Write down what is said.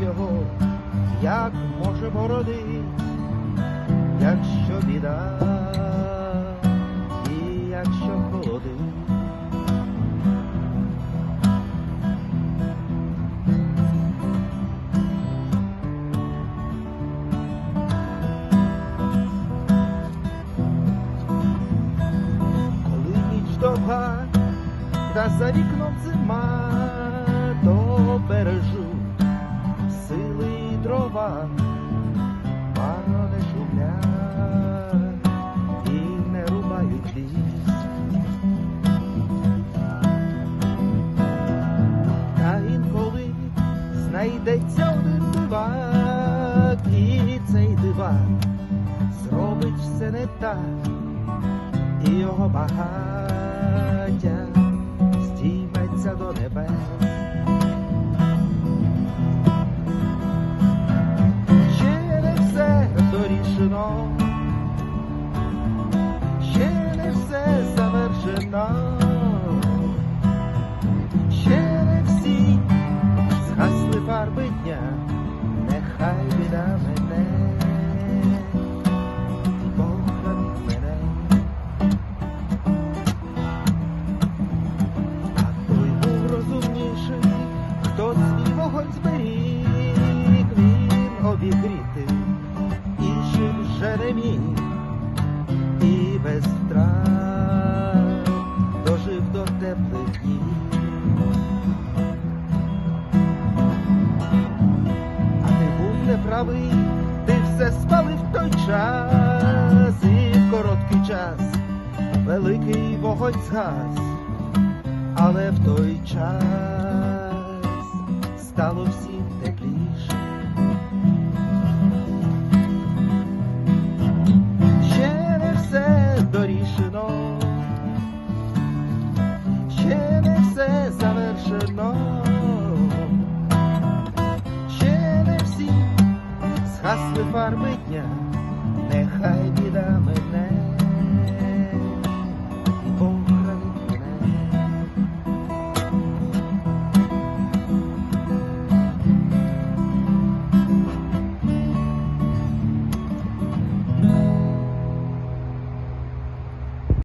його, як може боронить, якщо біда і якщо холоди. Коли ніч довга, та за вікном зима, то бережуть сили й дрова, марно не шумлять і не рубають ліс. Та інколи знайдеться один дивак, і цей дивак зробить все не так, і його багаття здійметься до небес. Ще не все дорішено, ще не все завершено, ще не всі згасли фарби дня, нехай біда мене, Бог хранить мене. Хто свій вогонь зберіг, він обігріти іншим вже не міг, і без втрат дожив до теплих днів. А ти був неправий, ти все спалив в той час, і в короткий час великий вогонь згас, але в той час стало всім тепліше. Ще не все дорішено, ще не все завершено, ще не всі згасли фарби дня,